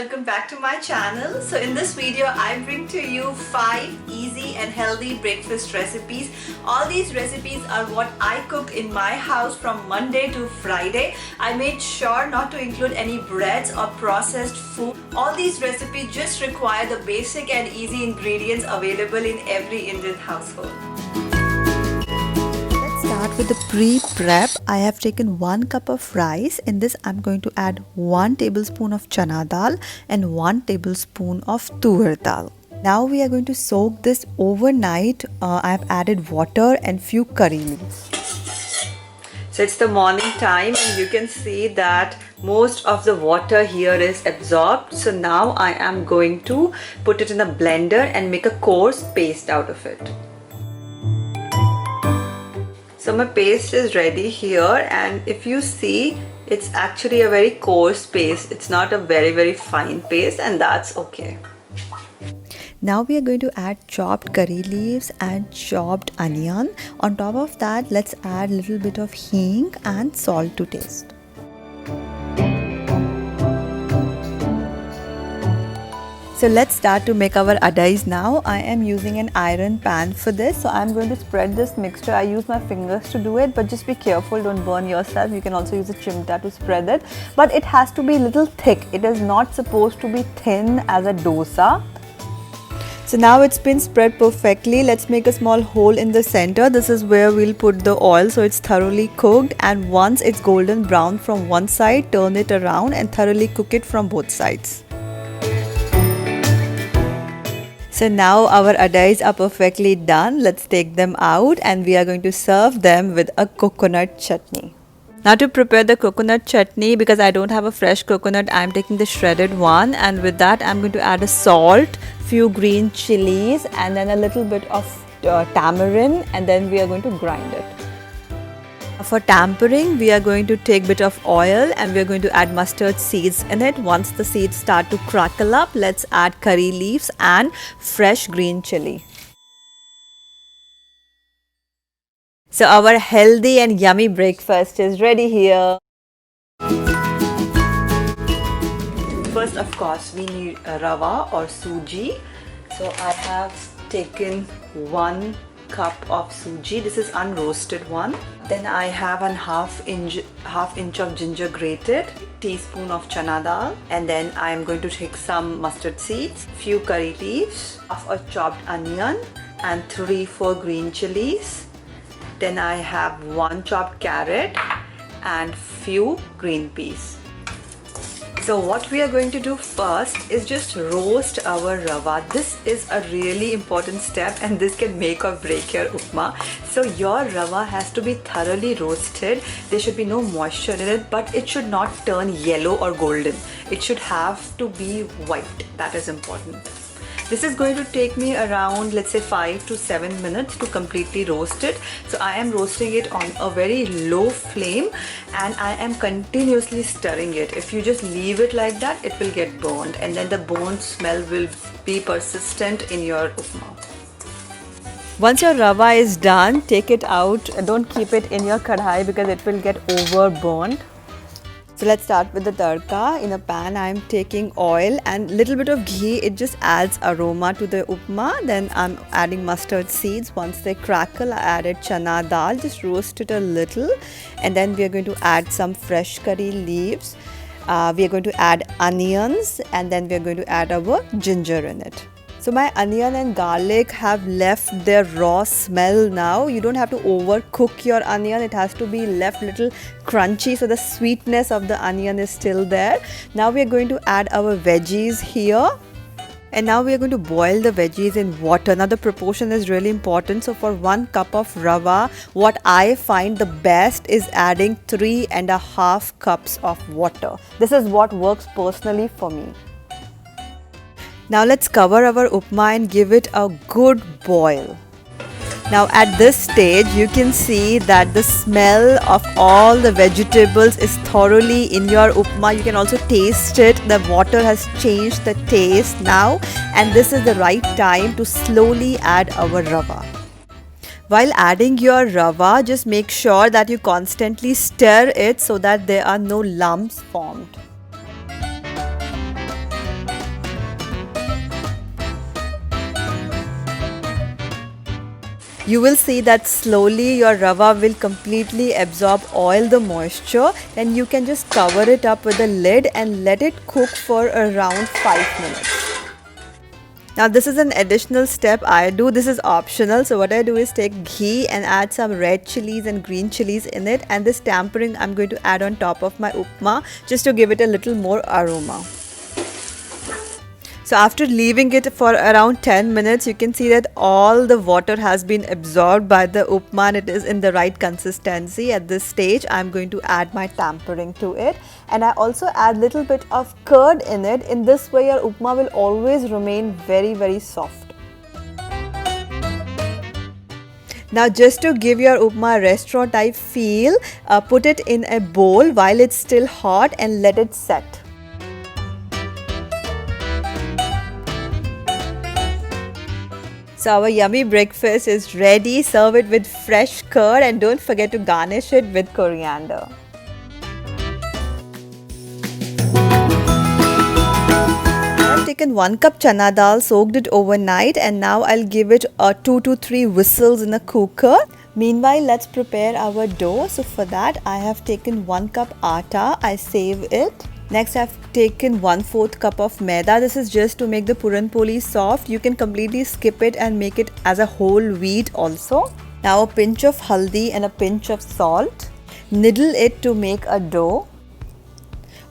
welcome back to my channel. So in this video I bring to you 5 easy and healthy breakfast recipes. All these recipes are what I cook in my house from Monday to Friday. I made sure not to include any breads or processed food. All these recipes just require the basic and easy ingredients available in every Indian household. Start with the pre-prep. I have taken 1 cup of rice. In this I'm going to add 1 tablespoon of chana dal and 1 tablespoon of tur dal. Now we are going to soak this overnight. I have added water and few curry leaves. So it's the morning time and you can see that most of the water here is absorbed. So now I am going to put it in a blender and make a coarse paste out of it. So my paste is ready here, and if you see, it's actually a very coarse paste. It's not a very fine paste, and that's okay. Now we are going to add chopped curry leaves and chopped onion. On top of that, let's add a little bit of hing and salt to taste. So let's start to make our adais now. I am using an iron pan for this. So I'm going to spread this mixture. I use my fingers to do it, but just be careful, don't burn yourself. You can also use a chimta to spread it. But it has to be a little thick. It is not supposed to be thin as a dosa. So now it's been spread perfectly. Let's make a small hole in the center. This is where we'll put the oil so it's thoroughly cooked. And once it's golden brown from one side, turn it around and thoroughly cook it from both sides. So now our adais are perfectly done. Let's take them out and we are going to serve them with a coconut chutney. Now to prepare the coconut chutney, because I don't have a fresh coconut, I'm taking the shredded one, and with that I'm going to add a salt, few green chilies and then a little bit of tamarind, and then we are going to grind it. For tempering, we are going to take a bit of oil and we are going to add mustard seeds in it. Once the seeds start to crackle up, let's add curry leaves and fresh green chili. So our healthy and yummy breakfast is ready here. First, of course, we need rava or suji. So I have taken 1 cup of suji. This is unroasted one. Then I have a half inch of ginger grated, teaspoon of chana dal, and then I am going to take some mustard seeds, few curry leaves, half a chopped onion, and 3-4 green chilies. Then I have 1 chopped carrot and few green peas. So what we are going to do first is just roast our rava. This is a really important step and this can make or break your upma. So your rava has to be thoroughly roasted. There should be no moisture in it, but it should not turn yellow or golden. It should have to be white. That is important. This is going to take me around, let's say, 5 to 7 minutes to completely roast it. So I am roasting it on a very low flame and I am continuously stirring it. If you just leave it like that, it will get burned and then the burnt smell will be persistent in your upma. Once your rava is done, take it out. Don't keep it in your kadhai because it will get overburned. So let's start with the tadka. In a pan I am taking oil and little bit of ghee. It just adds aroma to the upma. Then I'm adding mustard seeds. Once they crackle, I added chana dal. Just roast it a little, and then we are going to add some fresh curry leaves. We are going to add onions, and then we are going to add our ginger in it. So my onion and garlic have left their raw smell now. You don't have to overcook your onion. It has to be left little crunchy so the sweetness of the onion is still there. Now we are going to add our veggies here. And now we are going to boil the veggies in water. Now the proportion is really important. So for 1 cup of rava, what I find the best is adding 3.5 cups of water. This is what works personally for me. Now let's cover our upma and give it a good boil. Now at this stage you can see that the smell of all the vegetables is thoroughly in your upma. You can also taste it. The water has changed the taste now, and this is the right time to slowly add our rava. While adding your rava, just make sure that you constantly stir it so that there are no lumps formed. You will see that slowly your rava will completely absorb all the moisture. Then you can just cover it up with a lid and let it cook for around 5 minutes. Now this is an additional step I do. This is optional. So what I do is take ghee and add some red chilies and green chilies in it, and this tampering I'm going to add on top of my upma just to give it a little more aroma. So after leaving it for around 10 minutes, you can see that all the water has been absorbed by the upma and it is in the right consistency. At this stage, I'm going to add my tampering to it, and I also add little bit of curd in it. In this way, your upma will always remain very soft. Now just to give your upma restaurant type feel, put it in a bowl while it's still hot and let it set. So our yummy breakfast is ready. Serve it with fresh curd and don't forget to garnish it with coriander. I've taken 1 cup chana dal, soaked it overnight, and now I'll give it 2 to 3 whistles in a cooker. Meanwhile, let's prepare our dough. So for that, I have taken 1 cup atta. I save it. Next, I've taken 1/4 cup of maida. This is just to make the puran poli soft. You can completely skip it and make it as a whole wheat also. Now a pinch of haldi and a pinch of salt. Kneadle it to make a dough.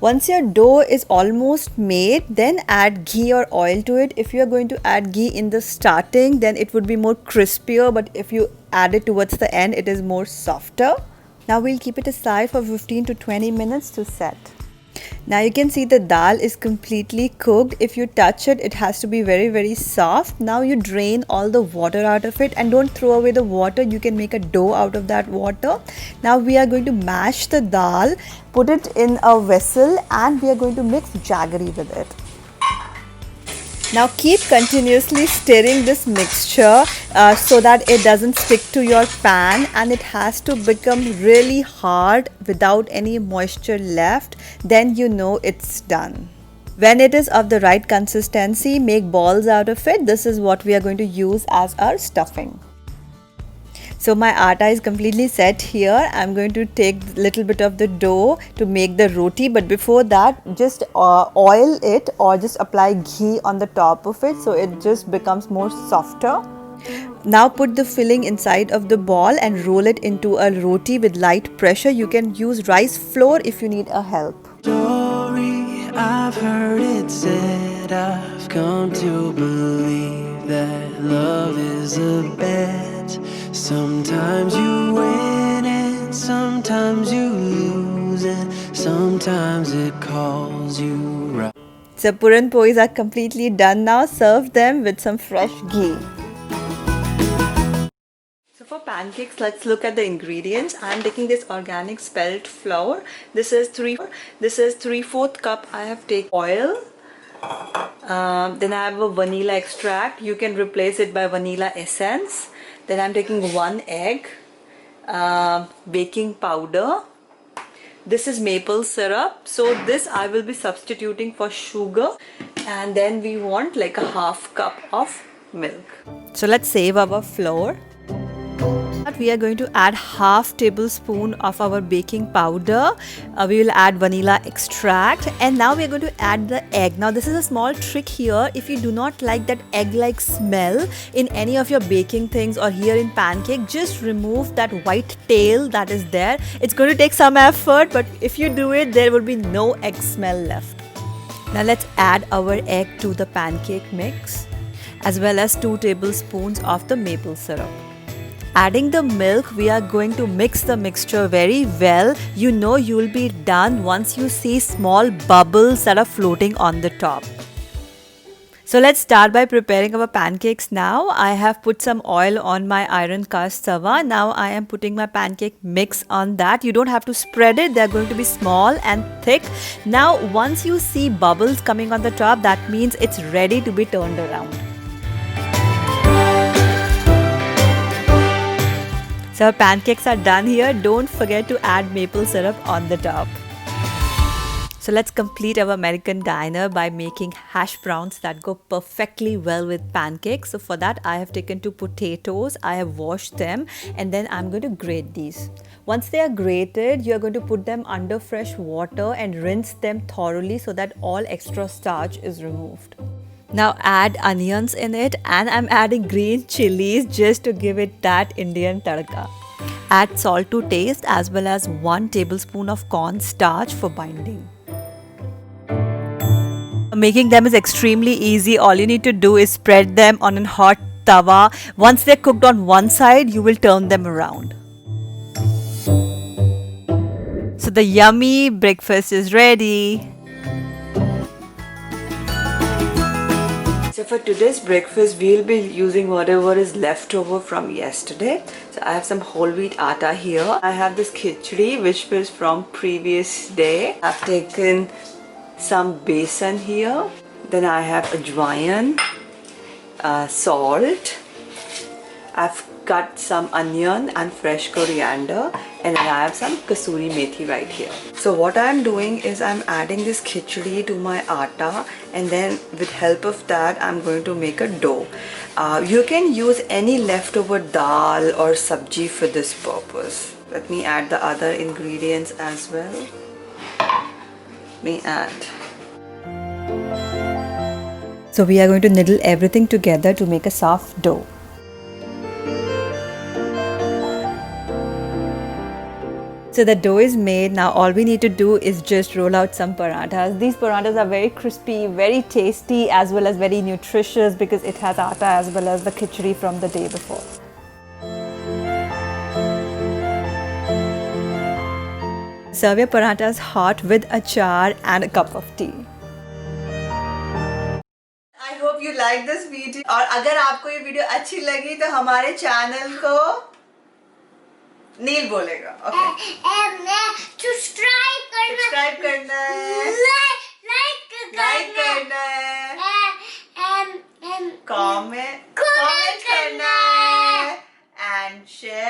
Once your dough is almost made, then add ghee or oil to it. If you are going to add ghee in the starting, then it would be more crispier, but if you add it towards the end, it is more softer. Now we'll keep it aside for 15 to 20 minutes to set. Now you can see the dal is completely cooked. If you touch it, it has to be very soft. Now you drain all the water out of it and don't throw away the water. You can make a dough out of that water. Now we are going to mash the dal, put it in a vessel, and we are going to mix jaggery with it. Now keep continuously stirring this mixture so that it doesn't stick to your pan, and it has to become really hard without any moisture left. Then you know it's done. When it is of the right consistency, make balls out of it. This is what we are going to use as our stuffing. So my atta is completely set here. I'm going to take a little bit of the dough to make the roti, but before that, just oil it or just apply ghee on the top of it so it just becomes more softer. Now put the filling inside of the ball and roll it into a roti with light pressure. You can use rice flour if you need a help. Story, I've heard it said, I've come to believe that love is a bet. Sometimes you win and sometimes you lose, and sometimes it calls you right. So puran pois are completely done now. Serve them with some fresh ghee. So for pancakes, let's look at the ingredients. I'm taking this organic spelt flour. This is 3/4 cup. I have taken oil. Then I have a vanilla extract. You can replace it by vanilla essence. Then I'm taking 1 egg, baking powder. This is maple syrup. So this I will be substituting for sugar. And then we want like a 1/2 cup of milk. So let's save our flour. We are going to add 1/2 tablespoon of our baking powder. We will add vanilla extract, and now we are going to add the egg. Now this is a small trick here. If you do not like that egg-like smell in any of your baking things or here in pancake, just remove that white tail that is there. It's going to take some effort, but if you do it, there will be no egg smell left. Now let's add our egg to the pancake mix, as well as 2 tablespoons of the maple syrup. Adding the milk, we are going to mix the mixture very well. You know you will be done once you see small bubbles that are floating on the top. So let's start by preparing our pancakes now. I have put some oil on my iron cast tawa. Now I am putting my pancake mix on that. You don't have to spread it. They are going to be small and thick. Now once you see bubbles coming on the top, that means it's ready to be turned around. So our pancakes are done here. Don't forget to add maple syrup on the top. So let's complete our American diner by making hash browns that go perfectly well with pancakes. So for that I have taken 2 potatoes, I have washed them, and then I'm going to grate these. Once they are grated, you are going to put them under fresh water and rinse them thoroughly so that all extra starch is removed. Now add onions in it, and I'm adding green chilies just to give it that Indian tadka. Add salt to taste as well as 1 tablespoon of corn starch for binding. Making them is extremely easy. All you need to do is spread them on a hot tawa. Once they're cooked on one side, you will turn them around. So the yummy breakfast is ready. So for today's breakfast, we'll be using whatever is left over from yesterday. So I have some whole wheat atta here. I have this khichdi which was from previous day. I've taken some besan here. Then I have ajwain, salt. I've cut some onion and fresh coriander, and then I have some kasuri methi right here. So what I'm doing is I'm adding this khichdi to my atta, and then with help of that I'm going to make a dough. You can use any leftover dal or sabji for this purpose. Let me add the other ingredients as well. Let me add. So we are going to kneadle everything together to make a soft dough. So the dough is made. Now all we need to do is just roll out some parathas. These parathas are very crispy, very tasty, as well as very nutritious because it has atta as well as the khichdi from the day before. Serve your parathas hot with achar and a cup of tea. I hope you like this video. और अगर आपको ये video अच्छी लगी तो हमारे channel को नील बोलेगा. सब्सक्राइब करना है, लाइक करना है, कमेंट करना है, and share